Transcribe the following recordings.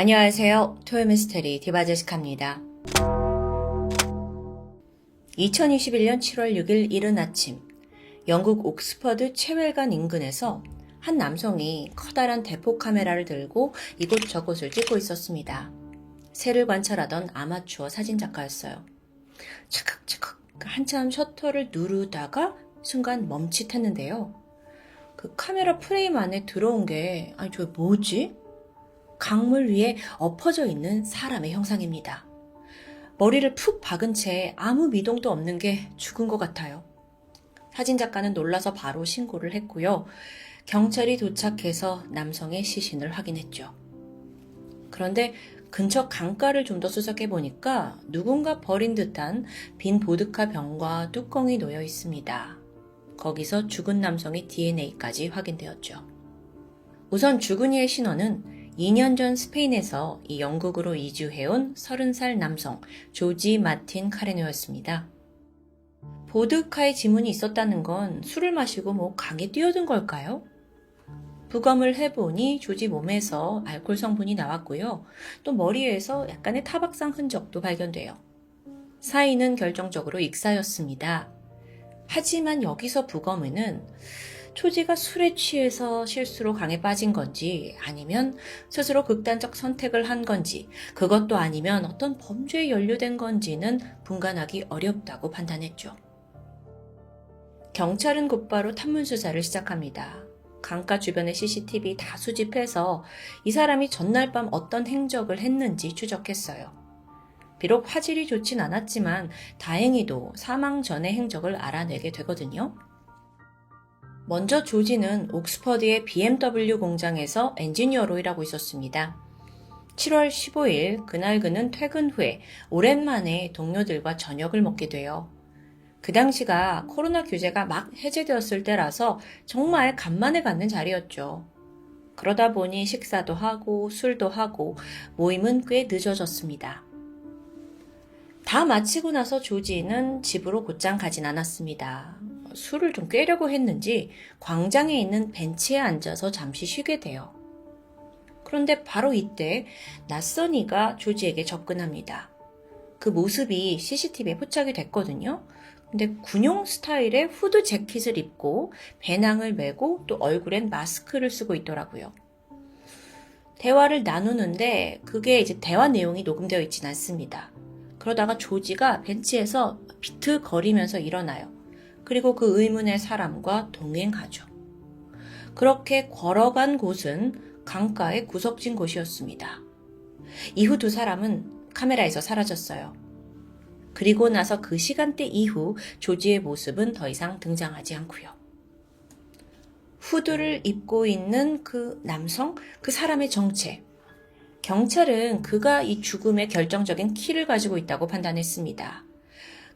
안녕하세요. 토요미스테리 디바제시카입니다. 2021년 7월 6일 이른 아침, 영국 옥스퍼드 체웰간 인근에서 한 남성이 커다란 대포 카메라를 들고 이곳저곳을 찍고 있었습니다. 새를 관찰하던 아마추어 사진작가였어요. 차각차각 한참 셔터를 누르다가 순간 멈칫했는데요. 그 카메라 프레임 안에 들어온 게 저 뭐지? 강물 위에 엎어져 있는 사람의 형상입니다. 머리를 푹 박은 채 아무 미동도 없는 게 죽은 것 같아요. 사진작가는 놀라서 바로 신고를 했고요. 경찰이 도착해서 남성의 시신을 확인했죠. 그런데 근처 강가를 좀 더 수색해 보니까 누군가 버린 듯한 빈 보드카 병과 뚜껑이 놓여 있습니다. 거기서 죽은 남성의 DNA까지 확인되었죠. 우선 죽은 이의 신원은 2년 전 스페인에서 이 영국으로 이주해온 30살 남성 조지 마틴 카레노였습니다. 보드카에 지문이 있었다는 건 술을 마시고 강에 뛰어든 걸까요? 부검을 해보니 조지 몸에서 알코올 성분이 나왔고요. 또 머리에서 약간의 타박상 흔적도 발견돼요. 사인은 결정적으로 익사였습니다. 하지만 여기서 부검에는 조지가 술에 취해서 실수로 강에 빠진 건지 아니면 스스로 극단적 선택을 한 건지 그것도 아니면 어떤 범죄에 연루된 건지는 분간하기 어렵다고 판단했죠. 경찰은 곧바로 탐문 수사를 시작합니다. 강가 주변의 CCTV 다 수집해서 이 사람이 전날 밤 어떤 행적을 했는지 추적했어요. 비록 화질이 좋진 않았지만 다행히도 사망 전의 행적을 알아내게 되거든요. 먼저 조지는 옥스퍼드의 BMW 공장에서 엔지니어로 일하고 있었습니다. 7월 15일 그날 그는 퇴근 후에 오랜만에 동료들과 저녁을 먹게 돼요. 그 당시가 코로나 규제가 막 해제되었을 때라서 정말 간만에 갖는 자리였죠. 그러다 보니 식사도 하고 술도 하고 모임은 꽤 늦어졌습니다. 다 마치고 나서 조지는 집으로 곧장 가진 않았습니다. 술을 좀 꿰려고 했는지 광장에 있는 벤치에 앉아서 잠시 쉬게 돼요. 그런데 바로 이때 낯선 이가 조지에게 접근합니다. 그 모습이 CCTV에 포착이 됐거든요. 근데 군용 스타일의 후드 재킷을 입고 배낭을 메고 또 얼굴엔 마스크를 쓰고 있더라고요. 대화를 나누는데 그게 이제 대화 내용이 녹음되어 있진 않습니다. 그러다가 조지가 벤치에서 비틀거리면서 일어나요. 그리고 그 의문의 사람과 동행하죠. 그렇게 걸어간 곳은 강가의 구석진 곳이었습니다. 이후 두 사람은 카메라에서 사라졌어요. 그리고 나서 그 시간대 이후 조지의 모습은 더 이상 등장하지 않고요. 후드를 입고 있는 그 남성, 그 사람의 정체. 경찰은 그가 이 죽음의 결정적인 키를 가지고 있다고 판단했습니다.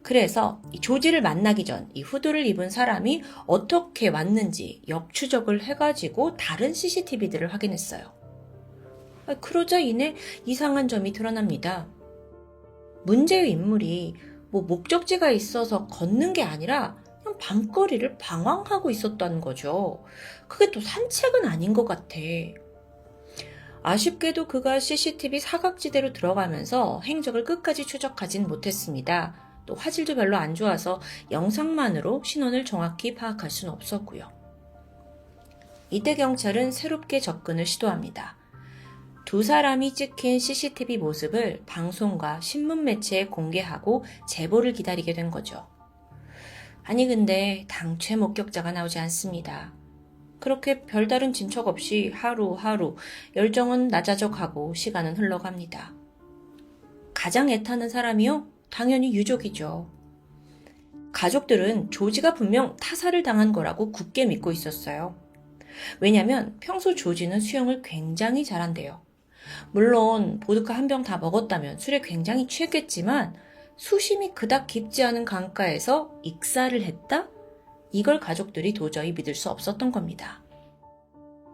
그래서 이 조지를 만나기 전 이 후드를 입은 사람이 어떻게 왔는지 역추적을 해가지고 다른 CCTV들을 확인했어요. 그러자 이내 이상한 점이 드러납니다. 문제의 인물이 목적지가 있어서 걷는 게 아니라 그냥 밤거리를 방황하고 있었다는 거죠. 그게 또 산책은 아닌 것 같아. 아쉽게도 그가 CCTV 사각지대로 들어가면서 행적을 끝까지 추적하진 못했습니다. 또 화질도 별로 안 좋아서 영상만으로 신원을 정확히 파악할 수는 없었고요. 이때 경찰은 새롭게 접근을 시도합니다. 두 사람이 찍힌 CCTV 모습을 방송과 신문 매체에 공개하고 제보를 기다리게 된 거죠. 아니 근데 당최 목격자가 나오지 않습니다. 그렇게 별다른 진척 없이 하루하루 열정은 낮아져 가고 시간은 흘러갑니다. 가장 애타는 사람이요? 당연히 유족이죠. 가족들은 조지가 분명 타살을 당한 거라고 굳게 믿고 있었어요. 왜냐면 평소 조지는 수영을 굉장히 잘한대요. 물론 보드카 한 병 다 먹었다면 술에 굉장히 취했겠지만 수심이 그닥 깊지 않은 강가에서 익사를 했다? 이걸 가족들이 도저히 믿을 수 없었던 겁니다.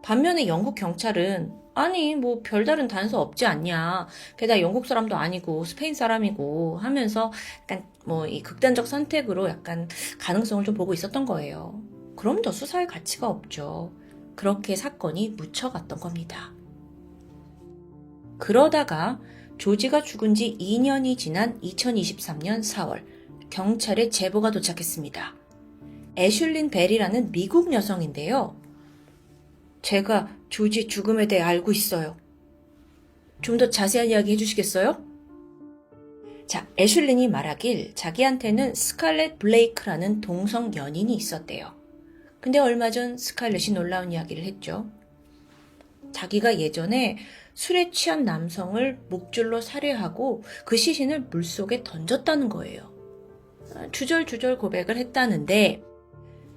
반면에 영국 경찰은 아니 별다른 단서 없지 않냐. 게다가 영국 사람도 아니고 스페인 사람이고 하면서 약간 이 극단적 선택으로 약간 가능성을 좀 보고 있었던 거예요. 그럼 더 수사할 가치가 없죠. 그렇게 사건이 묻혀갔던 겁니다. 그러다가 조지가 죽은 지 2년이 지난 2023년 4월 경찰에 제보가 도착했습니다. 애슐린 벨이라는 미국 여성인데요. 제가 조지 죽음에 대해 알고 있어요. 좀 더 자세한 이야기 해주시겠어요? 자, 애슐린이 말하길 자기한테는 스칼렛 블레이크라는 동성 연인이 있었대요. 근데 얼마 전 스칼렛이 놀라운 이야기를 했죠. 자기가 예전에 술에 취한 남성을 목줄로 살해하고 그 시신을 물속에 던졌다는 거예요. 주절주절 고백을 했다는데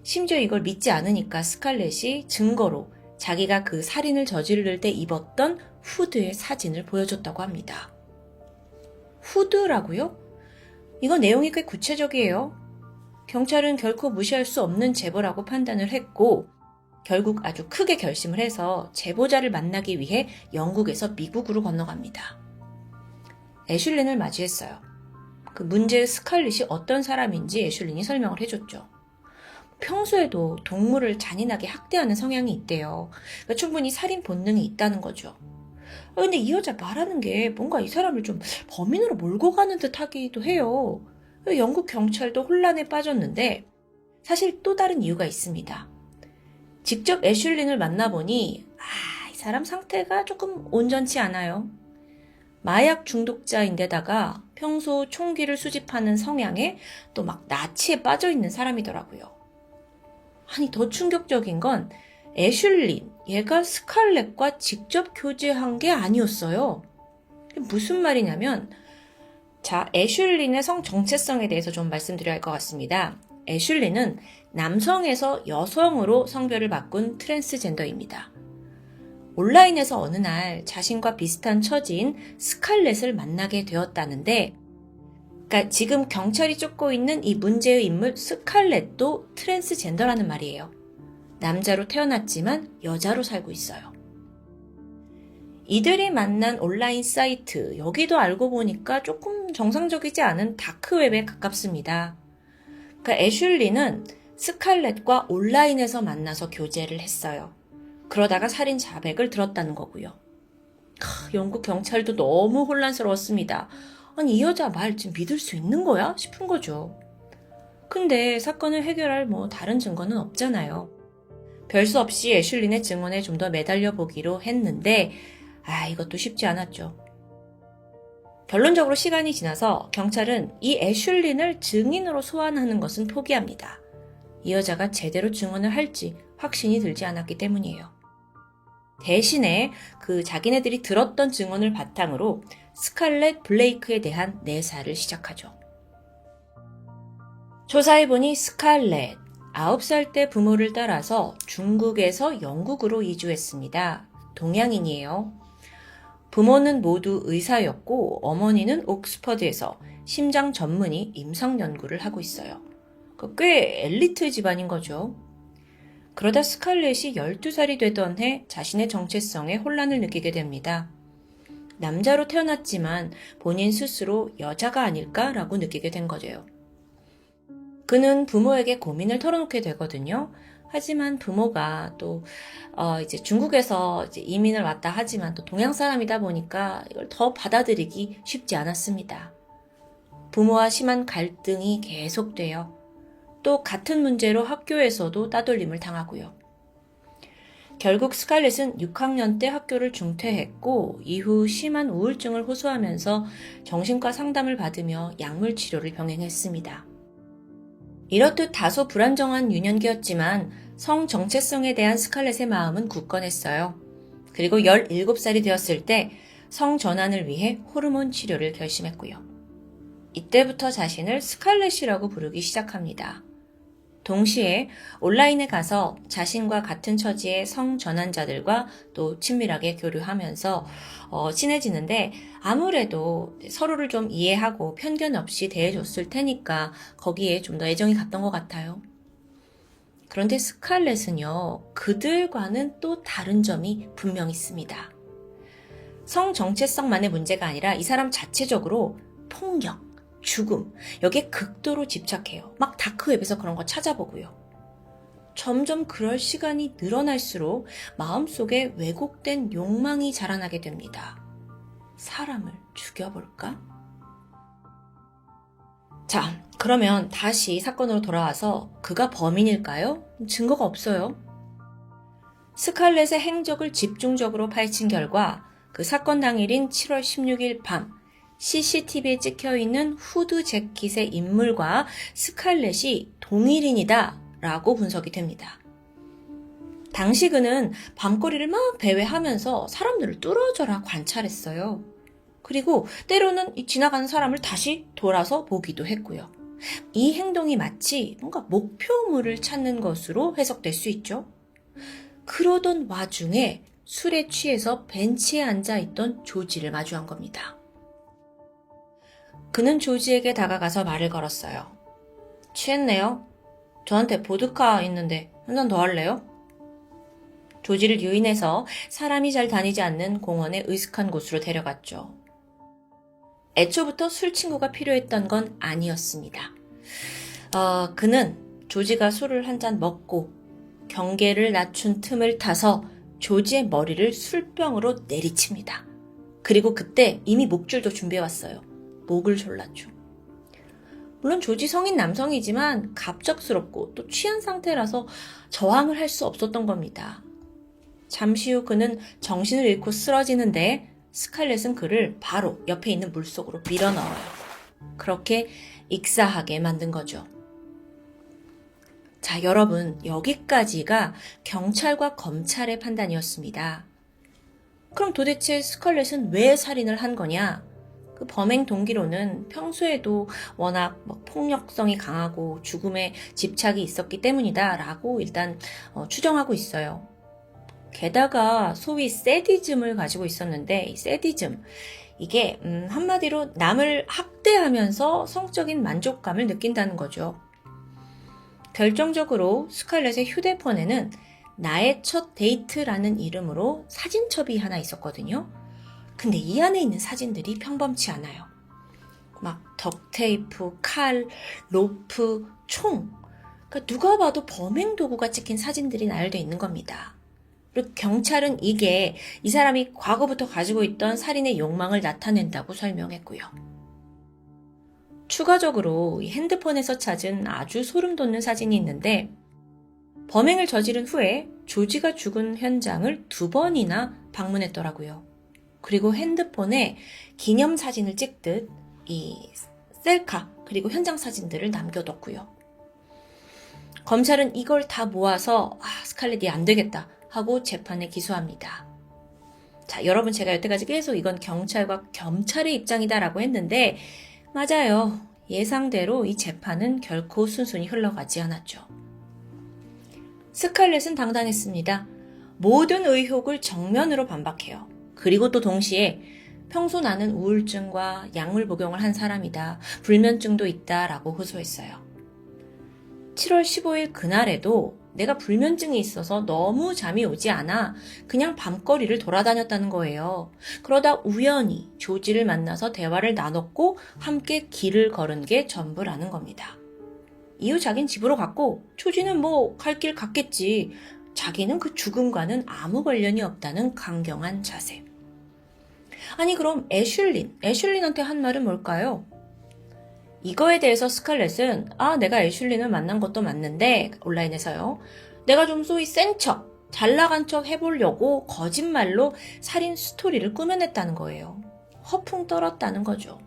심지어 이걸 믿지 않으니까 스칼렛이 증거로 자기가 그 살인을 저지를 때 입었던 후드의 사진을 보여줬다고 합니다. 후드라고요? 이거 내용이 꽤 구체적이에요. 경찰은 결코 무시할 수 없는 제보라고 판단을 했고 결국 아주 크게 결심을 해서 제보자를 만나기 위해 영국에서 미국으로 건너갑니다. 애슐린을 맞이했어요. 그 문제의 스칼렛이 어떤 사람인지 애슐린이 설명을 해줬죠. 평소에도 동물을 잔인하게 학대하는 성향이 있대요. 그러니까 충분히 살인 본능이 있다는 거죠. 근데 이 여자 말하는 게 뭔가 이 사람을 좀 범인으로 몰고 가는 듯 하기도 해요. 영국 경찰도 혼란에 빠졌는데 사실 또 다른 이유가 있습니다. 직접 애슐린을 만나보니 이 사람 상태가 조금 온전치 않아요. 마약 중독자인데다가 평소 총기를 수집하는 성향에 또 막 나치에 빠져있는 사람이더라고요. 아니 더 충격적인 건 애슐린, 얘가 스칼렛과 직접 교제한 게 아니었어요. 무슨 말이냐면 자, 애슐린의 성 정체성에 대해서 좀 말씀드려야 할 것 같습니다. 애슐린은 남성에서 여성으로 성별을 바꾼 트랜스젠더입니다. 온라인에서 어느 날 자신과 비슷한 처지인 스칼렛을 만나게 되었다는데 그러니까 지금 경찰이 쫓고 있는 이 문제의 인물 스칼렛도 트랜스젠더라는 말이에요. 남자로 태어났지만 여자로 살고 있어요. 이들이 만난 온라인 사이트, 여기도 알고 보니까 조금 정상적이지 않은 다크웹에 가깝습니다. 그러니까 애슐리는 스칼렛과 온라인에서 만나서 교제를 했어요. 그러다가 살인 자백을 들었다는 거고요. 영국 경찰도 너무 혼란스러웠습니다. 아니 이 여자 말 지금 믿을 수 있는 거야? 싶은 거죠. 근데 사건을 해결할 다른 증거는 없잖아요. 별 수 없이 애슐린의 증언에 좀 더 매달려 보기로 했는데 이것도 쉽지 않았죠. 결론적으로 시간이 지나서 경찰은 이 애슐린을 증인으로 소환하는 것은 포기합니다. 이 여자가 제대로 증언을 할지 확신이 들지 않았기 때문이에요. 대신에 그 자기네들이 들었던 증언을 바탕으로 스칼렛 블레이크에 대한 내사를 시작하죠. 조사해보니 스칼렛, 9살 때 부모를 따라서 중국에서 영국으로 이주했습니다. 동양인이에요. 부모는 모두 의사였고 어머니는 옥스퍼드에서 심장 전문의 임상 연구를 하고 있어요. 꽤 엘리트 집안인 거죠. 그러다 스칼렛이 12살이 되던 해 자신의 정체성에 혼란을 느끼게 됩니다. 남자로 태어났지만 본인 스스로 여자가 아닐까라고 느끼게 된 거죠. 그는 부모에게 고민을 털어놓게 되거든요. 하지만 부모가 또 이제 중국에서 이제 이민을 왔다 하지만 또 동양 사람이다 보니까 이걸 더 받아들이기 쉽지 않았습니다. 부모와 심한 갈등이 계속돼요. 또 같은 문제로 학교에서도 따돌림을 당하고요. 결국 스칼렛은 6학년 때 학교를 중퇴했고 이후 심한 우울증을 호소하면서 정신과 상담을 받으며 약물 치료를 병행했습니다. 이렇듯 다소 불안정한 유년기였지만 성 정체성에 대한 스칼렛의 마음은 굳건했어요. 그리고 17살이 되었을 때 성 전환을 위해 호르몬 치료를 결심했고요. 이때부터 자신을 스칼렛이라고 부르기 시작합니다. 동시에 온라인에 가서 자신과 같은 처지의 성전환자들과 또 친밀하게 교류하면서 친해지는데 아무래도 서로를 좀 이해하고 편견 없이 대해줬을 테니까 거기에 좀 더 애정이 갔던 것 같아요. 그런데 스칼렛은요, 그들과는 또 다른 점이 분명 있습니다. 성 정체성만의 문제가 아니라 이 사람 자체적으로 폭력, 죽음, 여기에 극도로 집착해요. 막 다크웹에서 그런 거 찾아보고요. 점점 그럴 시간이 늘어날수록 마음속에 왜곡된 욕망이 자라나게 됩니다. 사람을 죽여볼까? 자, 그러면 다시 사건으로 돌아와서 그가 범인일까요? 증거가 없어요. 스칼렛의 행적을 집중적으로 파헤친 결과 그 사건 당일인 7월 16일 밤 CCTV에 찍혀있는 후드 재킷의 인물과 스칼렛이 동일인이다 라고 분석이 됩니다. 당시 그는 밤거리를 막 배회하면서 사람들을 뚫어져라 관찰했어요. 그리고 때로는 지나가는 사람을 다시 돌아서 보기도 했고요. 이 행동이 마치 뭔가 목표물을 찾는 것으로 해석될 수 있죠. 그러던 와중에 술에 취해서 벤치에 앉아있던 조지를 마주한 겁니다. 그는 조지에게 다가가서 말을 걸었어요. 취했네요. 저한테 보드카 있는데 한 잔 더 할래요? 조지를 유인해서 사람이 잘 다니지 않는 공원의 으슥한 곳으로 데려갔죠. 애초부터 술 친구가 필요했던 건 아니었습니다. 그는 조지가 술을 한 잔 먹고 경계를 낮춘 틈을 타서 조지의 머리를 술병으로 내리칩니다. 그리고 그때 이미 목줄도 준비해왔어요. 목을 졸랐죠. 물론 조지 성인 남성이지만 갑작스럽고 또 취한 상태라서 저항을 할 수 없었던 겁니다. 잠시 후 그는 정신을 잃고 쓰러지는데 스칼렛은 그를 바로 옆에 있는 물속으로 밀어넣어요. 그렇게 익사하게 만든 거죠. 자, 여러분, 여기까지가 경찰과 검찰의 판단이었습니다. 그럼 도대체 스칼렛은 왜 살인을 한 거냐? 그 범행 동기로는 평소에도 워낙 폭력성이 강하고 죽음에 집착이 있었기 때문이다라고 일단 추정하고 있어요. 게다가 소위 세디즘을 가지고 있었는데 이 세디즘, 이게 한마디로 남을 학대하면서 성적인 만족감을 느낀다는 거죠. 결정적으로 스칼렛의 휴대폰에는 나의 첫 데이트라는 이름으로 사진첩이 하나 있었거든요. 근데 이 안에 있는 사진들이 평범치 않아요. 막 덕테이프, 칼, 로프, 총. 그러니까 누가 봐도 범행 도구가 찍힌 사진들이 나열되어 있는 겁니다. 그리고 경찰은 이게 이 사람이 과거부터 가지고 있던 살인의 욕망을 나타낸다고 설명했고요. 추가적으로 이 핸드폰에서 찾은 아주 소름 돋는 사진이 있는데 범행을 저지른 후에 조지가 죽은 현장을 2번이나 방문했더라고요. 그리고 핸드폰에 기념사진을 찍듯 이 셀카 그리고 현장 사진들을 남겨뒀고요. 검찰은 이걸 다 모아서 스칼렛이 안 되겠다 하고 재판에 기소합니다. 자, 여러분, 제가 여태까지 계속 이건 경찰과 검찰의 입장이다라고 했는데 맞아요. 예상대로 이 재판은 결코 순순히 흘러가지 않았죠. 스칼렛은 당당했습니다. 모든 의혹을 정면으로 반박해요. 그리고 또 동시에 평소 나는 우울증과 약물 복용을 한 사람이다. 불면증도 있다라고 호소했어요. 7월 15일 그날에도 내가 불면증이 있어서 너무 잠이 오지 않아 그냥 밤거리를 돌아다녔다는 거예요. 그러다 우연히 조지를 만나서 대화를 나눴고 함께 길을 걸은 게 전부라는 겁니다. 이후 자긴 집으로 갔고 조지는 갈 길 갔겠지. 자기는 그 죽음과는 아무 관련이 없다는 강경한 자세. 아니 그럼 애슐린한테 한 말은 뭘까요? 이거에 대해서 스칼렛은 내가 애슐린을 만난 것도 맞는데 온라인에서요. 내가 좀 소위 센 척, 잘 나간 척 해보려고 거짓말로 살인 스토리를 꾸며냈다는 거예요. 허풍 떨었다는 거죠.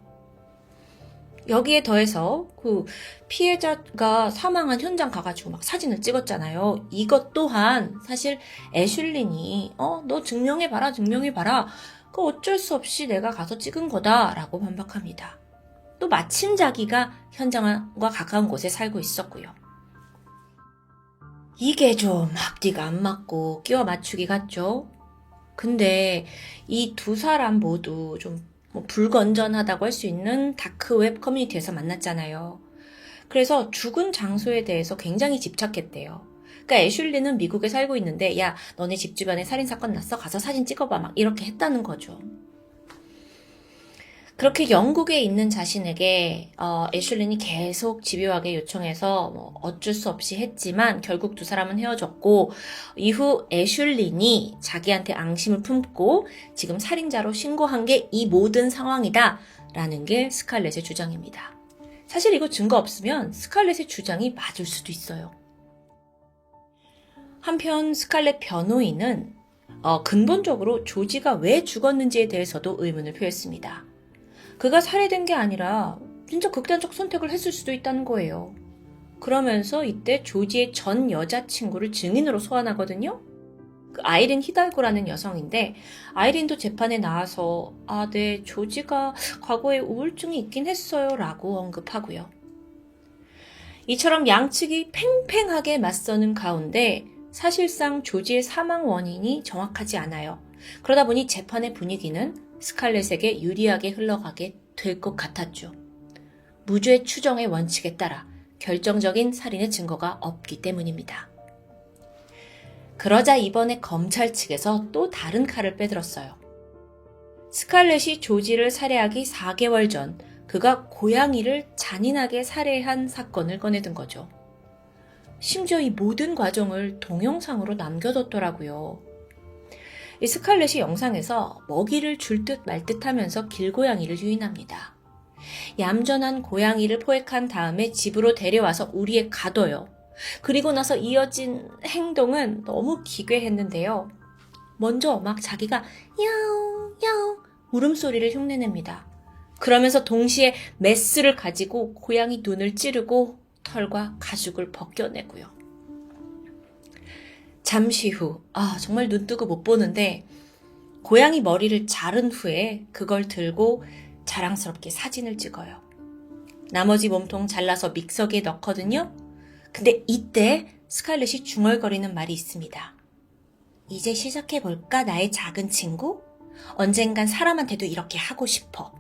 여기에 더해서 그 피해자가 사망한 현장 가가지고 막 사진을 찍었잖아요. 이것 또한 사실 애슐린이 너 증명해봐라. 그 어쩔 수 없이 내가 가서 찍은 거다라고 반박합니다. 또 마침 자기가 현장과 가까운 곳에 살고 있었고요. 이게 좀 앞뒤가 안 맞고 끼워 맞추기 같죠? 근데 이 두 사람 모두 좀 불건전하다고 할 수 있는 다크웹 커뮤니티에서 만났잖아요. 그래서 죽은 장소에 대해서 굉장히 집착했대요. 그러니까 애슐리는 미국에 살고 있는데 야 너네 집 주변에 살인사건 났어? 가서 사진 찍어봐 막 이렇게 했다는 거죠. 그렇게 영국에 있는 자신에게 애슐린이 계속 집요하게 요청해서 뭐 어쩔 수 없이 했지만 결국 두 사람은 헤어졌고, 이후 애슐린이 자기한테 앙심을 품고 지금 살인자로 신고한 게 이 모든 상황이다 라는 게 스칼렛의 주장입니다. 사실 이거 증거 없으면 스칼렛의 주장이 맞을 수도 있어요. 한편 스칼렛 변호인은 근본적으로 조지가 왜 죽었는지에 대해서도 의문을 표했습니다. 그가 살해된 게 아니라 진짜 극단적 선택을 했을 수도 있다는 거예요. 그러면서 이때 조지의 전 여자친구를 증인으로 소환하거든요. 그 아이린 히달고라는 여성인데, 아이린도 재판에 나와서 네, 조지가 과거에 우울증이 있긴 했어요 라고 언급하고요. 이처럼 양측이 팽팽하게 맞서는 가운데 사실상 조지의 사망 원인이 정확하지 않아요. 그러다 보니 재판의 분위기는 스칼렛에게 유리하게 흘러가게 될 것 같았죠. 무죄 추정의 원칙에 따라 결정적인 살인의 증거가 없기 때문입니다. 그러자 이번에 검찰 측에서 또 다른 칼을 빼들었어요. 스칼렛이 조지를 살해하기 4개월 전 그가 고양이를 잔인하게 살해한 사건을 꺼내든 거죠. 심지어 이 모든 과정을 동영상으로 남겨뒀더라고요. 이 스칼렛이 영상에서 먹이를 줄 듯 말 듯 하면서 길고양이를 유인합니다. 얌전한 고양이를 포획한 다음에 집으로 데려와서 우리에 가둬요. 그리고 나서 이어진 행동은 너무 기괴했는데요. 먼저 막 자기가 야옹 야옹 울음소리를 흉내냅니다. 그러면서 동시에 메스를 가지고 고양이 눈을 찌르고 털과 가죽을 벗겨내고요. 잠시 후, 정말 눈뜨고 못 보는데 고양이 머리를 자른 후에 그걸 들고 자랑스럽게 사진을 찍어요. 나머지 몸통 잘라서 믹서기에 넣거든요. 근데 이때 스칼렛이 중얼거리는 말이 있습니다. 이제 시작해볼까 나의 작은 친구? 언젠간 사람한테도 이렇게 하고 싶어.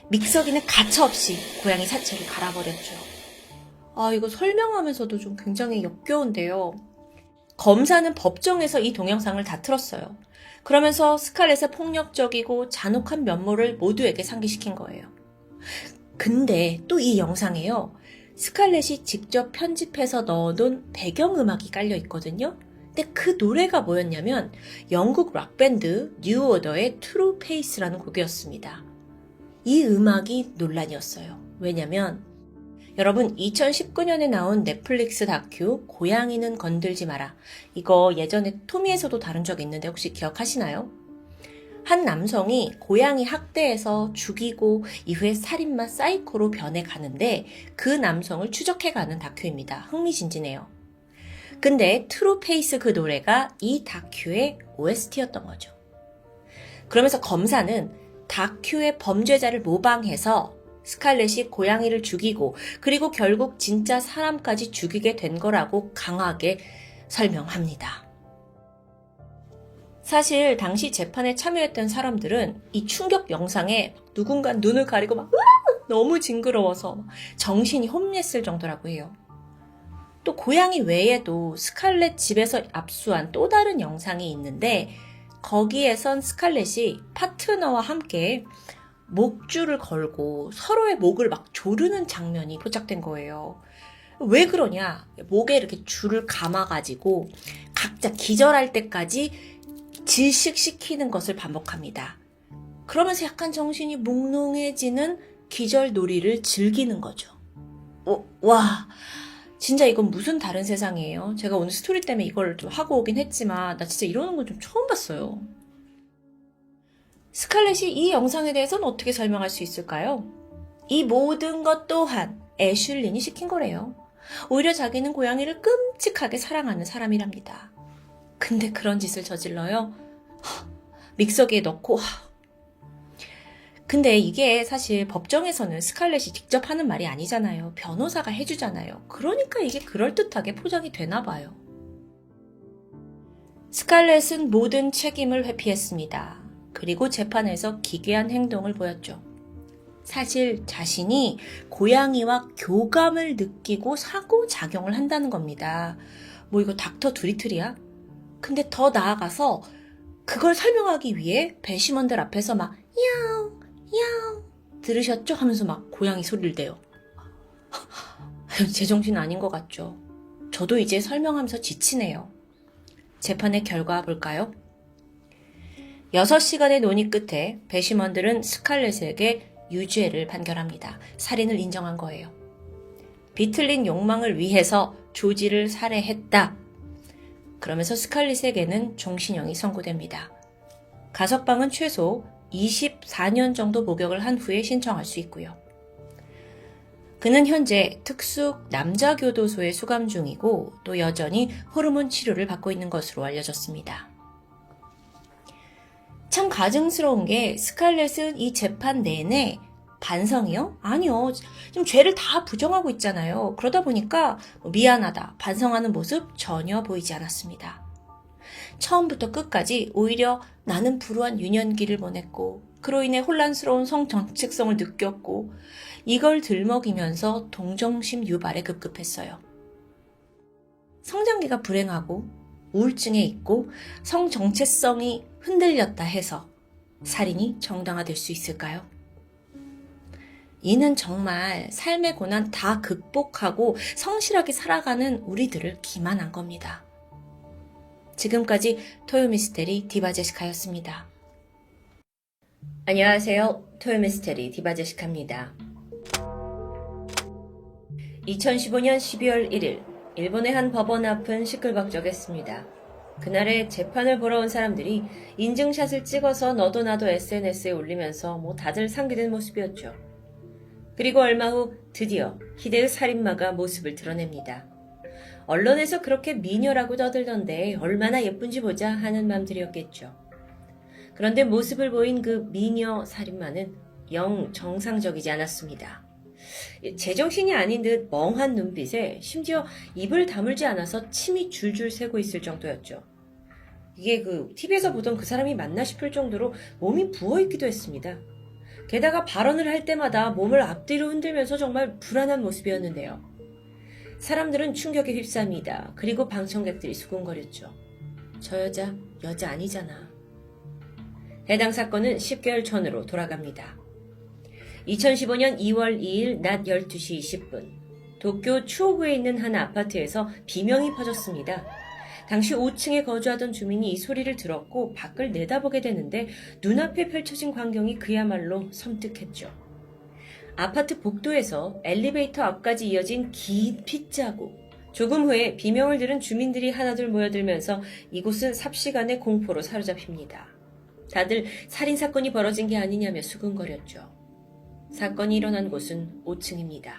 믹서기는 가차없이 고양이 사체를 갈아버렸죠. 이거 설명하면서도 좀 굉장히 역겨운데요. 검사는 법정에서 이 동영상을 다 틀었어요. 그러면서 스칼렛의 폭력적이고 잔혹한 면모를 모두에게 상기시킨 거예요. 근데 또 이 영상에요. 스칼렛이 직접 편집해서 넣어둔 배경음악이 깔려 있거든요. 근데 그 노래가 뭐였냐면 영국 락밴드 뉴 오더의 트루 페이스라는 곡이었습니다. 이 음악이 논란이었어요. 왜냐면 여러분 2019년에 나온 넷플릭스 다큐 고양이는 건들지 마라. 이거 예전에 토미에서도 다룬 적이 있는데 혹시 기억하시나요? 한 남성이 고양이 학대해서 죽이고 이후에 살인마 사이코로 변해가는데 그 남성을 추적해가는 다큐입니다. 흥미진진해요. 근데 트루페이스 그 노래가 이 다큐의 OST였던 거죠. 그러면서 검사는 다큐의 범죄자를 모방해서 스칼렛이 고양이를 죽이고 그리고 결국 진짜 사람까지 죽이게 된 거라고 강하게 설명합니다. 사실 당시 재판에 참여했던 사람들은 이 충격 영상에 누군가 눈을 가리고 막 너무 징그러워서 정신이 혼미했을 정도라고 해요. 또 고양이 외에도 스칼렛 집에서 압수한 또 다른 영상이 있는데 거기에선 스칼렛이 파트너와 함께 목줄을 걸고 서로의 목을 막 조르는 장면이 포착된 거예요. 왜 그러냐? 목에 이렇게 줄을 감아가지고 각자 기절할 때까지 질식시키는 것을 반복합니다. 그러면서 약간 정신이 몽롱해지는 기절놀이를 즐기는 거죠. 와, 진짜 이건 무슨 다른 세상이에요. 제가 오늘 스토리 때문에 이걸 좀 하고 오긴 했지만 나 진짜 이러는 건 좀 처음 봤어요. 스칼렛이 이 영상에 대해서는 어떻게 설명할 수 있을까요? 이 모든 것 또한 애슐린이 시킨 거래요. 오히려 자기는 고양이를 끔찍하게 사랑하는 사람이랍니다. 근데 그런 짓을 저질러요? 믹서기에 넣고 근데 이게 사실 법정에서는 스칼렛이 직접 하는 말이 아니잖아요. 변호사가 해주잖아요. 그러니까 이게 그럴듯하게 포장이 되나 봐요. 스칼렛은 모든 책임을 회피했습니다. 그리고 재판에서 기괴한 행동을 보였죠. 사실 자신이 고양이와 교감을 느끼고 상호작용을 한다는 겁니다. 뭐 이거 닥터 두리틀이야? 근데 더 나아가서 그걸 설명하기 위해 배심원들 앞에서 막 야옹 들으셨죠? 하면서 막 고양이 소리를 내요. 제정신 아닌 것 같죠? 저도 이제 설명하면서 지치네요. 재판의 결과 볼까요? 6시간의 논의 끝에 배심원들은 스칼렛에게 유죄를 판결합니다. 살인을 인정한 거예요. 비틀린 욕망을 위해서 조지를 살해했다. 그러면서 스칼렛에게는 종신형이 선고됩니다. 가석방은 최소 24년 정도 복역을 한 후에 신청할 수 있고요. 그는 현재 특수 남자교도소에 수감 중이고 또 여전히 호르몬 치료를 받고 있는 것으로 알려졌습니다. 참 가증스러운 게 스칼렛은 이 재판 내내 반성이요? 아니요. 지금 죄를 다 부정하고 있잖아요. 그러다 보니까 미안하다, 반성하는 모습 전혀 보이지 않았습니다. 처음부터 끝까지 오히려 나는 불우한 유년기를 보냈고 그로 인해 혼란스러운 성정체성을 느꼈고 이걸 들먹이면서 동정심 유발에 급급했어요. 성장기가 불행하고 우울증에 있고 성정체성이 흔들렸다 해서 살인이 정당화될 수 있을까요? 이는 정말 삶의 고난 다 극복하고 성실하게 살아가는 우리들을 기만한 겁니다. 지금까지 토요미스테리 디바제시카였습니다. 안녕하세요. 토요미스테리 디바제시카입니다. 2015년 12월 1일 일본의 한 법원 앞은 시끌벅적했습니다. 그날의 재판을 보러 온 사람들이 인증샷을 찍어서 너도 나도 SNS에 올리면서 다들 상기된 모습이었죠. 그리고 얼마 후 드디어 히데의 살인마가 모습을 드러냅니다. 언론에서 그렇게 미녀라고 떠들던데 얼마나 예쁜지 보자 하는 맘들이었겠죠. 그런데 모습을 보인 그 미녀 살인마는 영 정상적이지 않았습니다. 제정신이 아닌 듯 멍한 눈빛에 심지어 입을 다물지 않아서 침이 줄줄 새고 있을 정도였죠. 이게 TV에서 보던 그 사람이 맞나 싶을 정도로 몸이 부어있기도 했습니다. 게다가 발언을 할 때마다 몸을 앞뒤로 흔들면서 정말 불안한 모습이었는데요. 사람들은 충격에 휩싸입니다. 그리고 방청객들이 수군거렸죠. 저 여자 아니잖아. 해당 사건은 10개월 전으로 돌아갑니다. 2015년 2월 2일 낮 12시 20분 도쿄 추오구에 있는 한 아파트에서 비명이 퍼졌습니다. 당시 5층에 거주하던 주민이 이 소리를 들었고 밖을 내다보게 되는데 눈앞에 펼쳐진 광경이 그야말로 섬뜩했죠. 아파트 복도에서 엘리베이터 앞까지 이어진 긴 핏자국. 조금 후에 비명을 들은 주민들이 하나둘 모여들면서 이곳은 삽시간에 공포로 사로잡힙니다. 다들 살인사건이 벌어진 게 아니냐며 수군거렸죠. 사건이 일어난 곳은 5층입니다.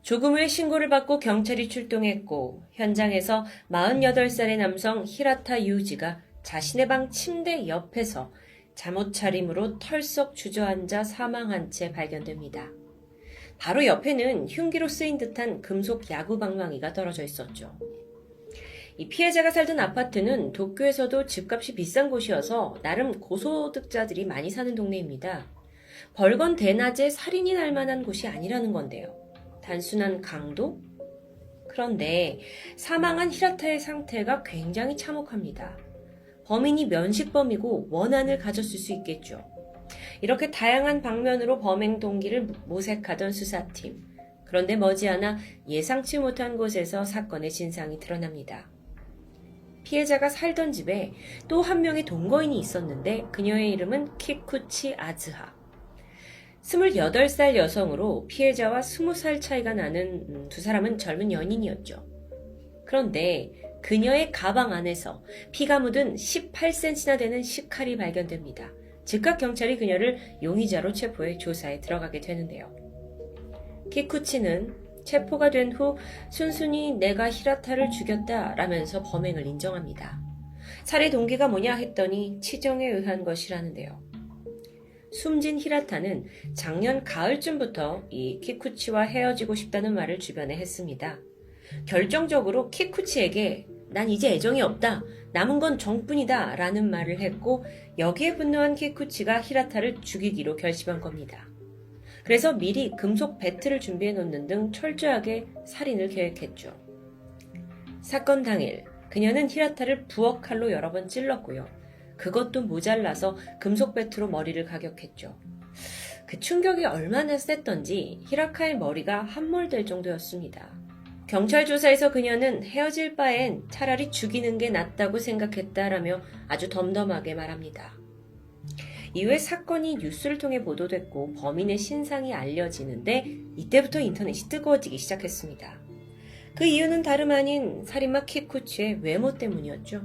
조금 후에 신고를 받고 경찰이 출동했고 현장에서 48살의 남성 히라타 유지가 자신의 방 침대 옆에서 잠옷 차림으로 털썩 주저앉아 사망한 채 발견됩니다. 바로 옆에는 흉기로 쓰인 듯한 금속 야구 방망이가 떨어져 있었죠. 이 피해자가 살던 아파트는 도쿄에서도 집값이 비싼 곳이어서 나름 고소득자들이 많이 사는 동네입니다. 벌건 대낮에 살인이 날 만한 곳이 아니라는 건데요. 단순한 강도? 그런데 사망한 히라타의 상태가 굉장히 참혹합니다. 범인이 면식범이고 원한을 가졌을 수 있겠죠. 이렇게 다양한 방면으로 범행 동기를 모색하던 수사팀. 그런데 머지않아 예상치 못한 곳에서 사건의 진상이 드러납니다. 피해자가 살던 집에 또 한 명의 동거인이 있었는데 그녀의 이름은 키쿠치 아즈하. 28살 여성으로 피해자와 20살 차이가 나는 두 사람은 젊은 연인이었죠. 그런데 그녀의 가방 안에서 피가 묻은 18cm나 되는 식칼이 발견됩니다. 즉각 경찰이 그녀를 용의자로 체포해 조사에 들어가게 되는데요. 키쿠치는 체포가 된 후 순순히 내가 히라타를 죽였다 라면서 범행을 인정합니다. 살해 동기가 뭐냐 했더니 치정에 의한 것이라는데요. 숨진 히라타는 작년 가을쯤부터 이 키쿠치와 헤어지고 싶다는 말을 주변에 했습니다. 결정적으로 키쿠치에게 난 이제 애정이 없다. 남은 건 정뿐이다. 라는 말을 했고 여기에 분노한 키쿠치가 히라타를 죽이기로 결심한 겁니다. 그래서 미리 금속 배트를 준비해 놓는 등 철저하게 살인을 계획했죠. 사건 당일 그녀는 히라타를 부엌 칼로 여러 번 찔렀고요. 그것도 모자라서 금속 배트로 머리를 가격했죠. 그 충격이 얼마나 셌던지 히라카의 머리가 함몰될 정도였습니다. 경찰 조사에서 그녀는 헤어질 바엔 차라리 죽이는 게 낫다고 생각했다라며 아주 덤덤하게 말합니다. 이후에 사건이 뉴스를 통해 보도됐고 범인의 신상이 알려지는데 이때부터 인터넷이 뜨거워지기 시작했습니다. 그 이유는 다름 아닌 살인마 키쿠치의 외모 때문이었죠.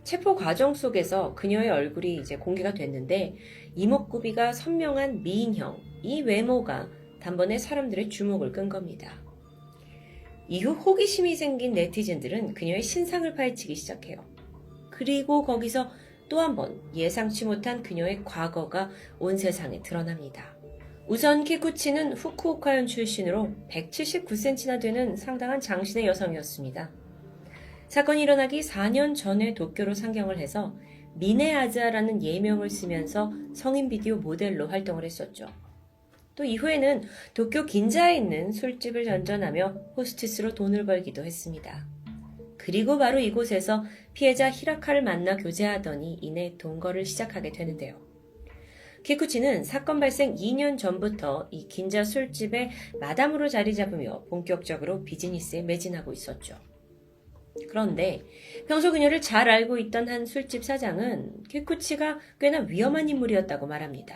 체포 과정 속에서 그녀의 얼굴이 이제 공개가 됐는데 이목구비가 선명한 미인형, 이 외모가 단번에 사람들의 주목을 끈 겁니다. 이후 호기심이 생긴 네티즌들은 그녀의 신상을 파헤치기 시작해요. 그리고 거기서 또 한 번 예상치 못한 그녀의 과거가 온 세상에 드러납니다. 우선 키쿠치는 후쿠오카현 출신으로 179cm나 되는 상당한 장신의 여성이었습니다. 사건이 일어나기 4년 전에 도쿄로 상경을 해서 미네아즈아라는 예명을 쓰면서 성인 비디오 모델로 활동을 했었죠. 또 이후에는 도쿄 긴자에 있는 술집을 전전하며 호스티스로 돈을 벌기도 했습니다. 그리고 바로 이곳에서 피해자 히라카를 만나 교제하더니 이내 동거를 시작하게 되는데요. 키쿠치는 사건 발생 2년 전부터 이 긴자 술집의 마담으로 자리 잡으며 본격적으로 비즈니스에 매진하고 있었죠. 그런데 평소 그녀를 잘 알고 있던 한 술집 사장은 키쿠치가 꽤나 위험한 인물이었다고 말합니다.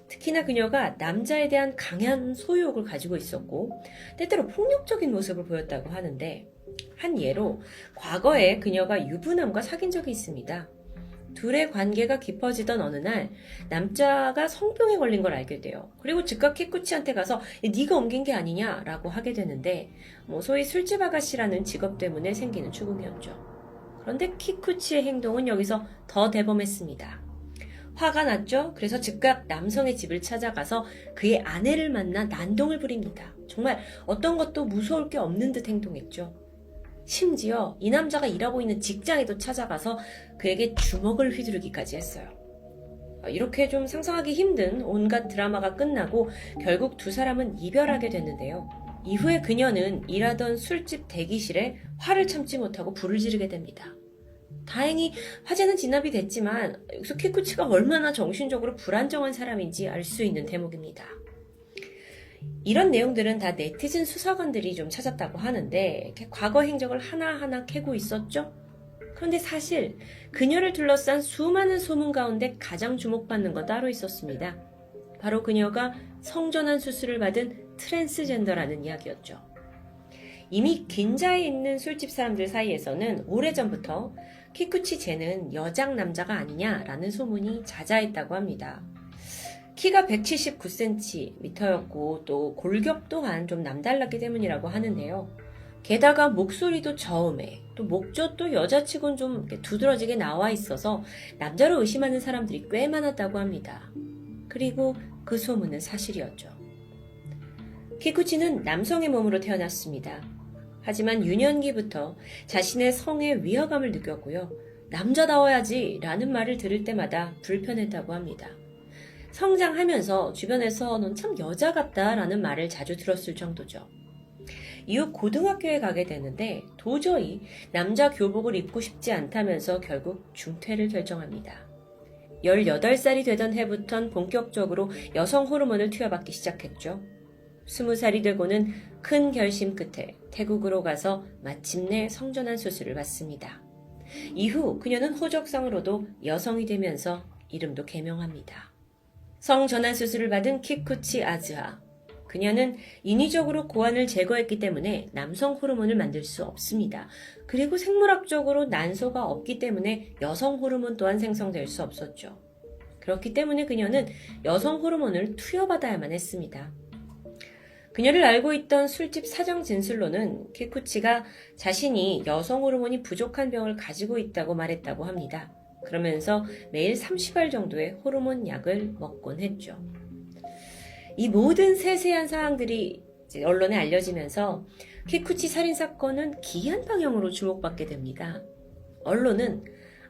특히나 그녀가 남자에 대한 강한 소유욕을 가지고 있었고 때때로 폭력적인 모습을 보였다고 하는데 한 예로 과거에 그녀가 유부남과 사귄 적이 있습니다. 둘의 관계가 깊어지던 어느 날 남자가 성병에 걸린 걸 알게 돼요. 그리고 즉각 키쿠치한테 가서 네가 옮긴 게 아니냐라고 하게 되는데 소위 술집 아가씨라는 직업 때문에 생기는 추궁이었죠. 그런데 키쿠치의 행동은 여기서 더 대범했습니다. 화가 났죠? 그래서 즉각 남성의 집을 찾아가서 그의 아내를 만나 난동을 부립니다. 정말 어떤 것도 무서울 게 없는 듯 행동했죠. 심지어 이 남자가 일하고 있는 직장에도 찾아가서 그에게 주먹을 휘두르기까지 했어요. 이렇게 좀 상상하기 힘든 온갖 드라마가 끝나고 결국 두 사람은 이별하게 됐는데요. 이후에 그녀는 일하던 술집 대기실에 화를 참지 못하고 불을 지르게 됩니다. 다행히 화재는 진압이 됐지만 여기서 키쿠치가 얼마나 정신적으로 불안정한 사람인지 알 수 있는 대목입니다. 이런 내용들은 다 네티즌 수사관들이 좀 찾았다고 하는데 과거 행적을 하나하나 캐고 있었죠. 그런데 사실 그녀를 둘러싼 수많은 소문 가운데 가장 주목받는 건 따로 있었습니다. 바로 그녀가 성전환 수술을 받은 트랜스젠더라는 이야기였죠. 이미 긴자에 있는 술집 사람들 사이에서는 오래전부터 키쿠치 쟤는 여장 남자가 아니냐라는 소문이 자자했다고 합니다. 키가 179cm였고 또 골격 또한 좀 남달랐기 때문이라고 하는데요. 게다가 목소리도 저음해 또 목젖도 여자치곤 좀 두드러지게 나와 있어서 남자로 의심하는 사람들이 꽤 많았다고 합니다. 그리고 그 소문은 사실이었죠. 키쿠치는 남성의 몸으로 태어났습니다. 하지만 유년기부터 자신의 성에 위화감을 느꼈고요. 남자다워야지 라는 말을 들을 때마다 불편했다고 합니다. 성장하면서 주변에서 넌 참 여자 같다 라는 말을 자주 들었을 정도죠. 이후 고등학교에 가게 되는데 도저히 남자 교복을 입고 싶지 않다면서 결국 중퇴를 결정합니다. 18살이 되던 해부턴 본격적으로 여성 호르몬을 투여받기 시작했죠. 20살이 되고는 큰 결심 끝에 태국으로 가서 마침내 성전환 수술을 받습니다. 이후 그녀는 호적상으로도 여성이 되면서 이름도 개명합니다. 성전환 수술을 받은 키쿠치 아즈하. 그녀는 인위적으로 고환을 제거했기 때문에 남성 호르몬을 만들 수 없습니다. 그리고 생물학적으로 난소가 없기 때문에 여성 호르몬 또한 생성될 수 없었죠. 그렇기 때문에 그녀는 여성 호르몬을 투여받아야만 했습니다. 그녀를 알고 있던 술집 사정 진술로는 키쿠치가 자신이 여성 호르몬이 부족한 병을 가지고 있다고 말했다고 합니다. 그러면서 매일 30알 정도의 호르몬 약을 먹곤 했죠. 이 모든 세세한 사항들이 언론에 알려지면서 키쿠치 살인사건은 기이한 방향으로 주목받게 됩니다. 언론은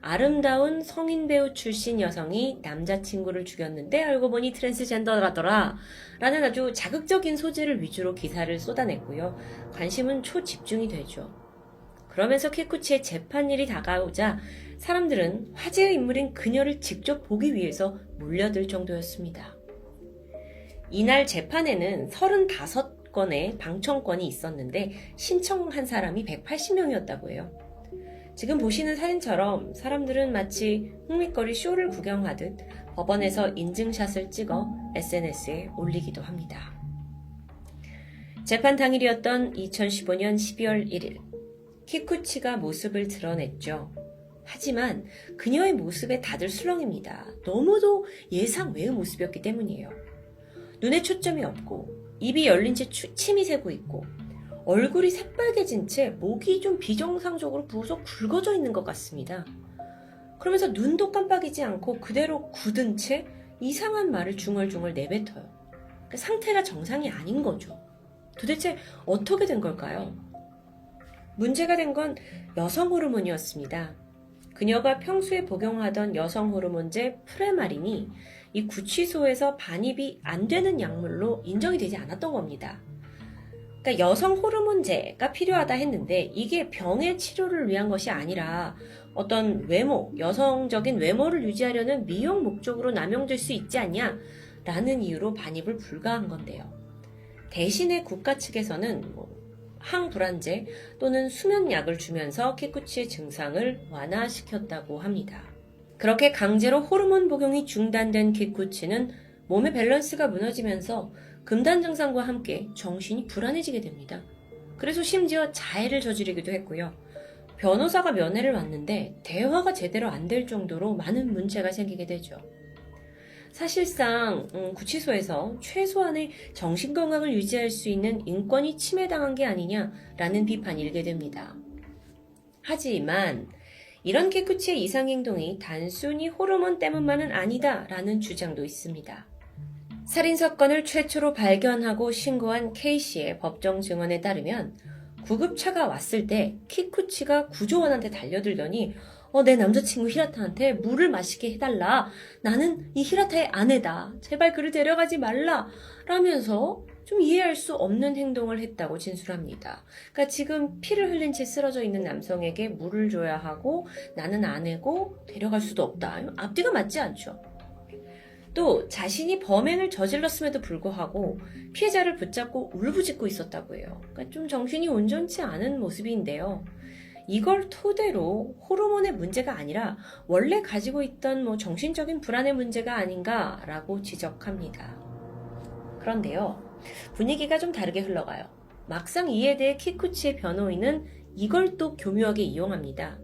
아름다운 성인 배우 출신 여성이 남자친구를 죽였는데 알고 보니 트랜스젠더라더라 라는 아주 자극적인 소재를 위주로 기사를 쏟아냈고요. 관심은 초집중이 되죠. 그러면서 키쿠치의 재판일이 다가오자 사람들은 화제의 인물인 그녀를 직접 보기 위해서 몰려들 정도였습니다. 이날 재판에는 35건의 방청권이 있었는데 신청한 사람이 180명이었다고 해요. 지금 보시는 사진처럼 사람들은 마치 흥미거리 쇼를 구경하듯 법원에서 인증샷을 찍어 SNS에 올리기도 합니다. 재판 당일이었던 2015년 12월 1일, 키쿠치가 모습을 드러냈죠. 하지만 그녀의 모습에 다들 술렁입니다. 너무도 예상 외의 모습이었기 때문이에요. 눈에 초점이 없고 입이 열린 채 침이 새고 있고 얼굴이 새빨개진 채 목이 좀 비정상적으로 부어서 굵어져 있는 것 같습니다. 그러면서 눈도 깜빡이지 않고 그대로 굳은 채 이상한 말을 중얼중얼 내뱉어요. 그러니까 상태가 정상이 아닌 거죠. 도대체 어떻게 된 걸까요? 문제가 된 건 여성 호르몬이었습니다. 그녀가 평소에 복용하던 여성 호르몬제 프레마린이 이 구치소에서 반입이 안 되는 약물로 인정이 되지 않았던 겁니다. 그러니까 여성 호르몬제가 필요하다 했는데 이게 병의 치료를 위한 것이 아니라 어떤 외모, 여성적인 외모를 유지하려는 미용 목적으로 남용될 수 있지 않냐? 라는 이유로 반입을 불가한 건데요. 대신에 국가 측에서는 항불안제 또는 수면약을 주면서 키쿠치의 증상을 완화시켰다고 합니다. 그렇게 강제로 호르몬 복용이 중단된 키쿠치는 몸의 밸런스가 무너지면서 금단 증상과 함께 정신이 불안해지게 됩니다. 그래서 심지어 자해를 저지르기도 했고요. 변호사가 면회를 왔는데 대화가 제대로 안 될 정도로 많은 문제가 생기게 되죠. 사실상 구치소에서 최소한의 정신건강을 유지할 수 있는 인권이 침해당한 게 아니냐라는 비판이 일게 됩니다. 하지만 이런 키쿠치의 이상행동이 단순히 호르몬 때문만은 아니다라는 주장도 있습니다. 살인사건을 최초로 발견하고 신고한 K씨의 법정 증언에 따르면 구급차가 왔을 때 키쿠치가 구조원한테 달려들더니 내 남자친구 히라타한테 물을 마시게 해달라. 나는 이 히라타의 아내다. 제발 그를 데려가지 말라. 라면서 좀 이해할 수 없는 행동을 했다고 진술합니다. 그러니까 지금 피를 흘린 채 쓰러져 있는 남성에게 물을 줘야 하고 나는 아내고 데려갈 수도 없다. 앞뒤가 맞지 않죠. 또 자신이 범행을 저질렀음에도 불구하고 피해자를 붙잡고 울부짖고 있었다고 해요. 그러니까 좀 정신이 온전치 않은 모습인데요. 이걸 토대로 호르몬의 문제가 아니라 원래 가지고 있던 정신적인 불안의 문제가 아닌가라고 지적합니다. 그런데요, 분위기가 좀 다르게 흘러가요. 막상 이에 대해 키쿠치의 변호인은 이걸 또 교묘하게 이용합니다.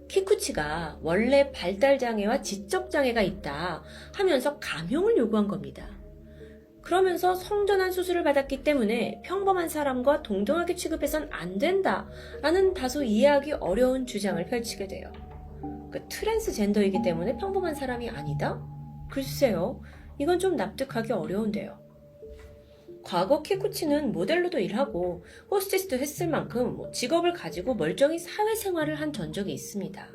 키쿠치가 원래 발달장애와 지적장애가 있다 하면서 감형을 요구한 겁니다. 그러면서 성전환 수술을 받았기 때문에 평범한 사람과 동등하게 취급해선 안 된다라는 다소 이해하기 어려운 주장을 펼치게 돼요. 트랜스젠더이기 때문에 평범한 사람이 아니다? 글쎄요, 이건 좀 납득하기 어려운데요. 과거 키쿠치는 모델로도 일하고 호스티스도 했을 만큼 직업을 가지고 멀쩡히 사회생활을 한 전적이 있습니다.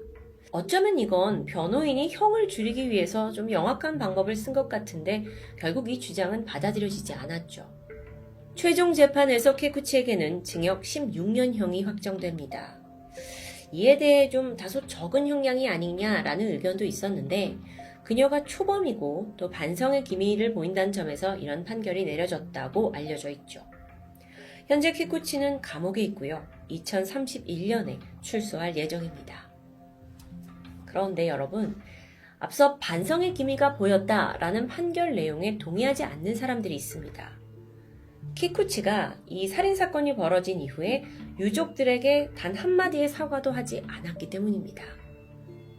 어쩌면 이건 변호인이 형을 줄이기 위해서 좀 영악한 방법을 쓴 것 같은데 결국 이 주장은 받아들여지지 않았죠. 최종 재판에서 키쿠치에게는 징역 16년형이 확정됩니다. 이에 대해 좀 다소 적은 형량이 아니냐라는 의견도 있었는데 그녀가 초범이고 또 반성의 기미를 보인다는 점에서 이런 판결이 내려졌다고 알려져 있죠. 현재 키쿠치는 감옥에 있고요. 2031년에 출소할 예정입니다. 그런데 여러분, 앞서 반성의 기미가 보였다라는 판결 내용에 동의하지 않는 사람들이 있습니다. 키쿠치가 이 살인사건이 벌어진 이후에 유족들에게 단 한마디의 사과도 하지 않았기 때문입니다.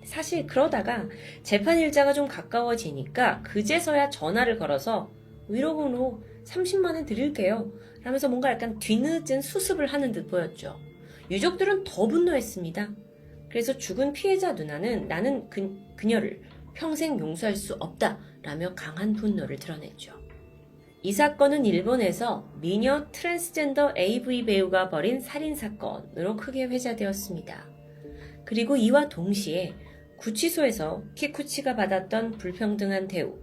사실 그러다가 재판 일자가 좀 가까워지니까 그제서야 전화를 걸어서 위로금으로 30만 원 드릴게요 라면서 뭔가 약간 뒤늦은 수습을 하는 듯 보였죠. 유족들은 더 분노했습니다. 그래서 죽은 피해자 누나는 나는 그녀를 평생 용서할 수 없다 라며 강한 분노를 드러냈죠. 이 사건은 일본에서 미녀 트랜스젠더 AV 배우가 벌인 살인사건으로 크게 회자되었습니다. 그리고 이와 동시에 구치소에서 키쿠치가 받았던 불평등한 대우,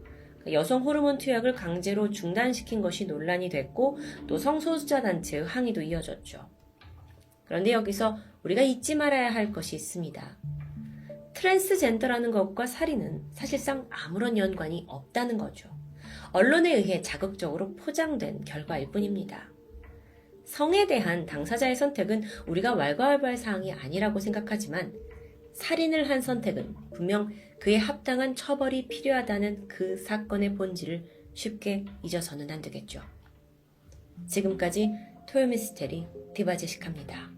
여성 호르몬 투약을 강제로 중단시킨 것이 논란이 됐고 또 성소수자 단체의 항의도 이어졌죠. 그런데 여기서 우리가 잊지 말아야 할 것이 있습니다. 트랜스젠더라는 것과 살인은 사실상 아무런 연관이 없다는 거죠. 언론에 의해 자극적으로 포장된 결과일 뿐입니다. 성에 대한 당사자의 선택은 우리가 왈가왈부할 사항이 아니라고 생각하지만 살인을 한 선택은 분명 그에 합당한 처벌이 필요하다는 그 사건의 본질을 쉽게 잊어서는 안 되겠죠. 지금까지 토요미스테리 디바제시카입니다.